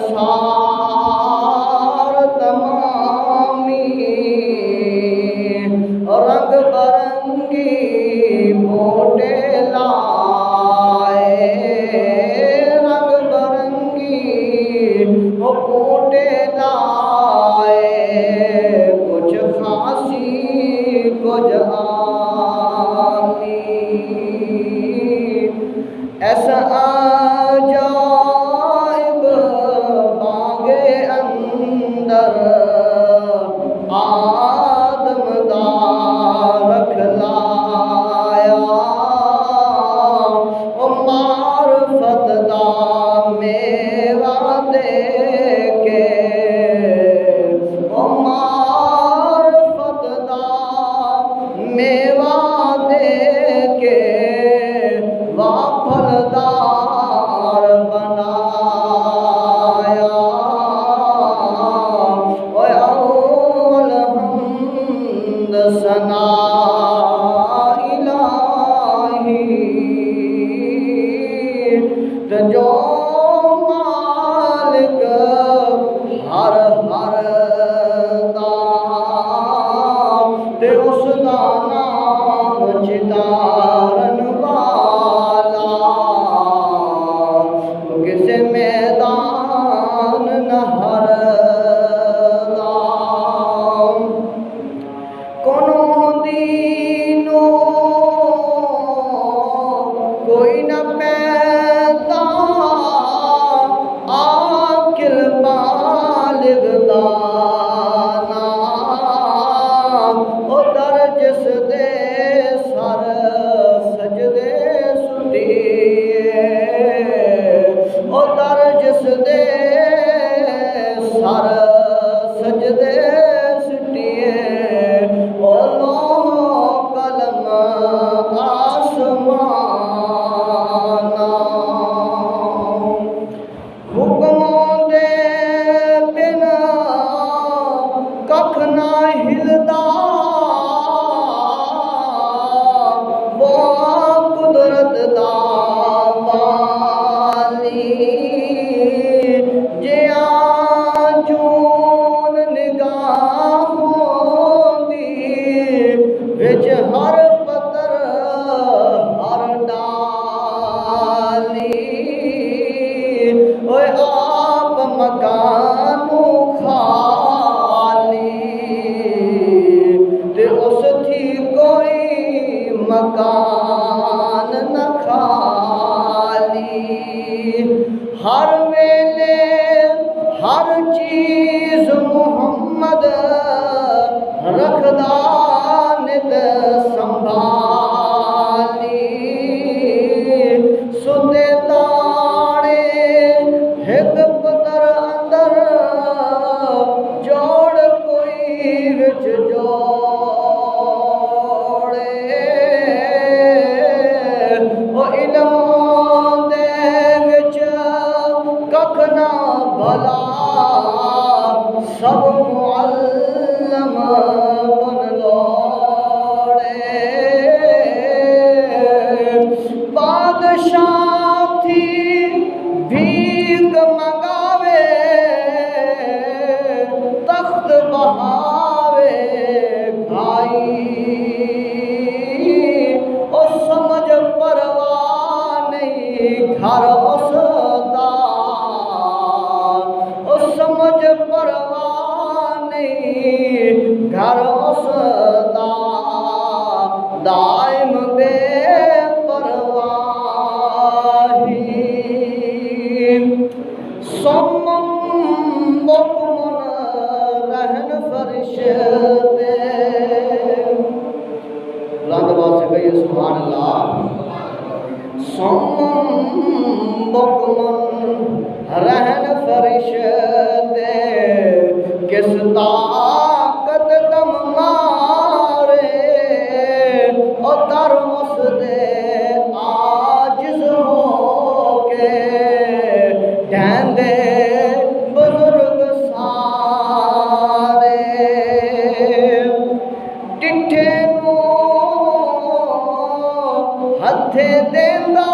सार तमामी रंग बरंगी मोटे लाए, रंग बरंगी मोटे लाए, कुछ खांसी कुछ आमी। ऐसा अजाइब बागे अंदर आदम दा रखलाया, ओ मारफत दा मेवा दे के, ओ मारफत दा मेवा दे के फलदार बनाया। औल हमद सना इलाही, जो मालिक हर हर दा ते उस दा नाम चितारन वाला, किसे मैदान नहर कोनो दीनो कोई न पैदा आकिल बालिग दाना, ओ दर जिस दे सर सजदे सुटिए, ओ दर जिस दे सर सजदे सुटिए, ओ लोह कलम आसमाना, हुक्मों दे बिना कख ना हिलदा, वो कुदरत दा वाली, जिया जून निगाहों दी विच हर पत्थर हर डाली, ओए आप मकानू खाली ते उस थी कोई मकान न खाली। हर वेले हर चीज मुहम्मद रखदा नित संभाली, सुते ताड़े हिक पुतर अंदर जोड़ कोई विच जोड़े, ओ इल्म दे विच कख ना भला सब मुअल्लम बन लोड़े, बादशाह थी भीख मंगावे तख्त बहावे भाई, ओ समझ परवाह नहीं घर उसदा, ओ समझ परवाह नहीं घर उसदा, दाइम बेपरवाही, सुम्मुम बुक्मुन रहन फरिश्ते, बुलंद आवाज से कहिए सुभान अल्लाह। सुम्मुम बुक्मुन रहन फरिश्ते, किस ताकत दम मारे, ओ दर उसदे आजिज़ होके ढहंदे बुजुर्ग सारे, डिठे नू हथे देंदा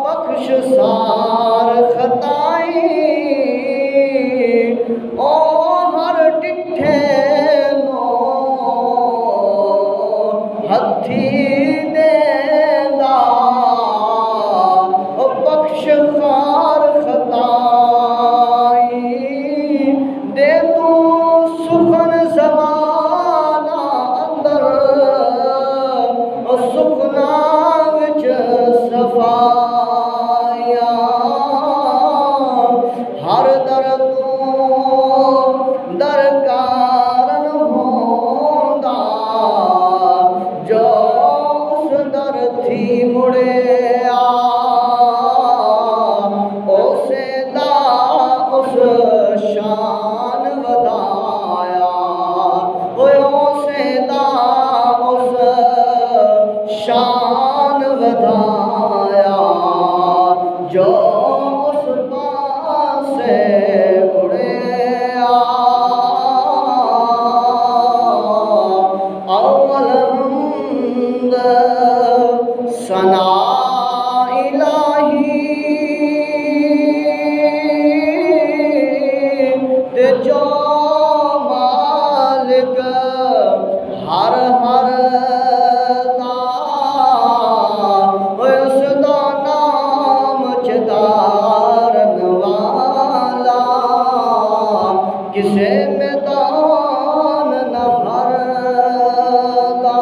बख्श सार खताई, हर दर तो दरकारन होंदा जो उस दर थी मुड़े उसे दा उस शान वधाया उसे दा उस शान वधाया जो उस पासे मुड़े अव्वल हमद सना इलाही ते जो मालिक हर हर दा उसदा नाम चितारन वाला किसे मैदान न हरदा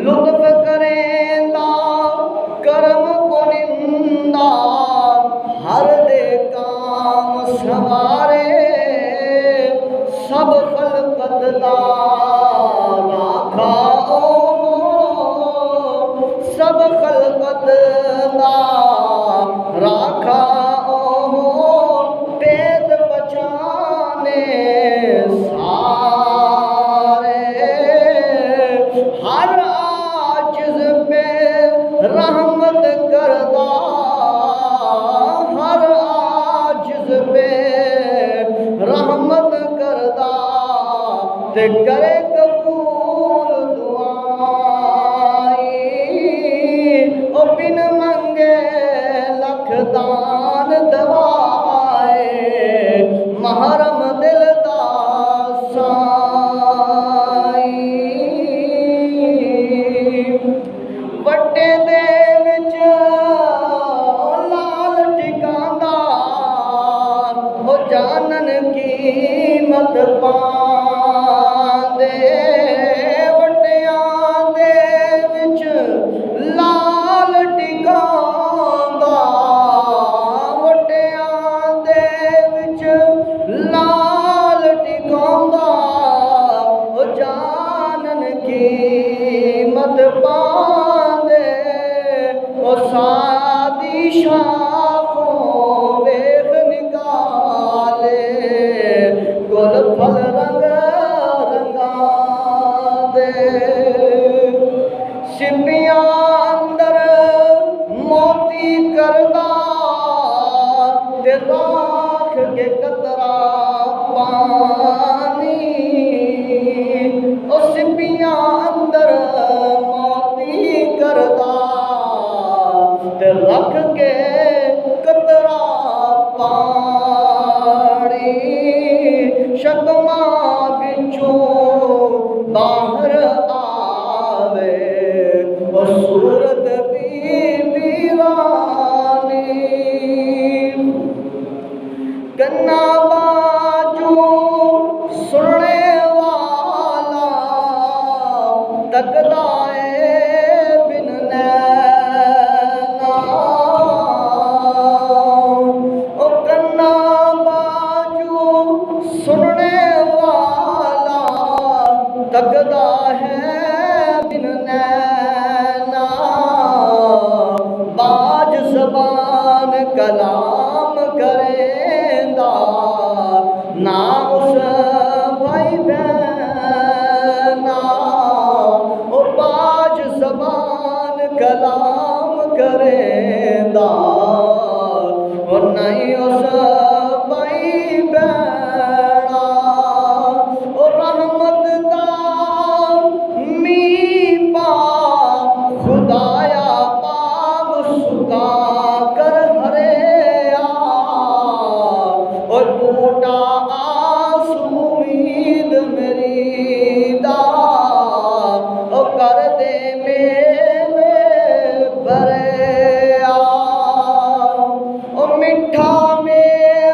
लुत्फ करेंदा करम कुनिंदा हर दे काम सवारे सब खलकत दा राखा सब खलकत दा राखा भेद पहचाने सारे हर आजिज़ पे रहमत करदा हर आजिज़ पे रहमत करदा ते करे कबूल दुआई ओ बिन मंगे लख दान दवाए महरम दिल दा साई वट्टे दे विच लाल टिकांदा ओ जानन कीमत पांदे वट्टियां दे विच लाल टिकांदा वट्टियां दे विच लाल टिकांदा ओ जानन कीमत पांदे ओ सादी शाखों वेख निकाले गुल फल रंग रंगा दे सिपियां अंदर मोती करदा ते राख के कतरा पानी ओ सिपियां अंदर मोती करदा ते रख के कतरा पानी शकमा बिचों बाहर आवे वो सूरत भी वीरानी कन्ना बाजू सुनने वाला तकदा बिन नैना ओ कन्ना बाजू सुनने वाला तकदा है बिन नैना बाज ज़बान कलाम करेंदा ना उस भाई बहना ओ बाज ज़बान कलाम करेंदा ओ नहीं उस भाई बहना ओ रहमत दा मी पा खुदाया पाग सुका कर हरे और टूटा आस उम्मीद मेरी दा ओ कर दे मेरे भरे ओ मिठा मेरा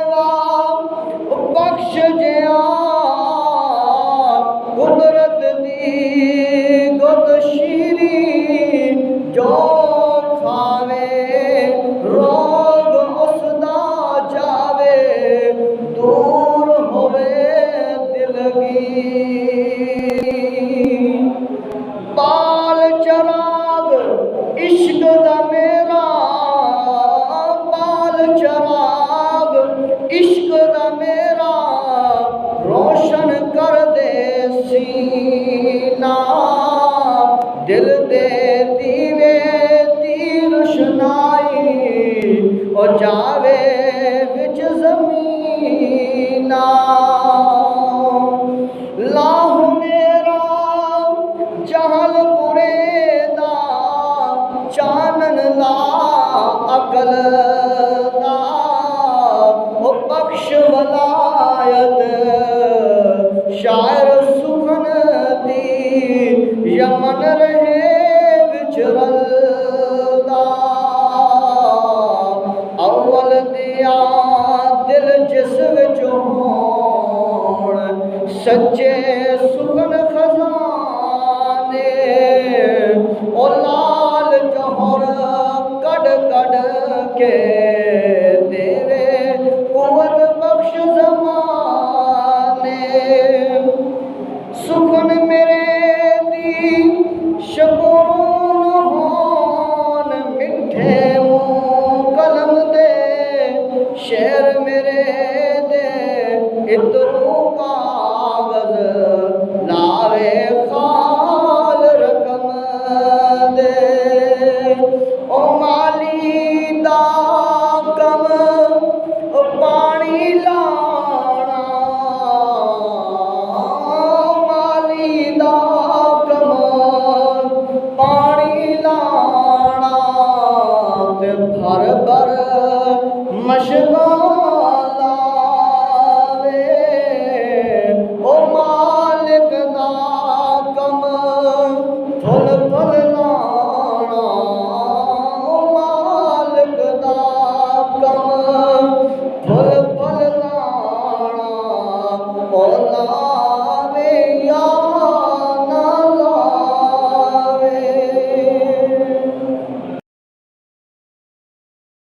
जानन ला अकल दा ओ बख्श वलायत शायर सुखन दी यमन रहे विचरलदा अव्वल दिया दिल जिस विच होण सच्चे सुखन खजाने ओ लाल जौहर कड़ कड़ के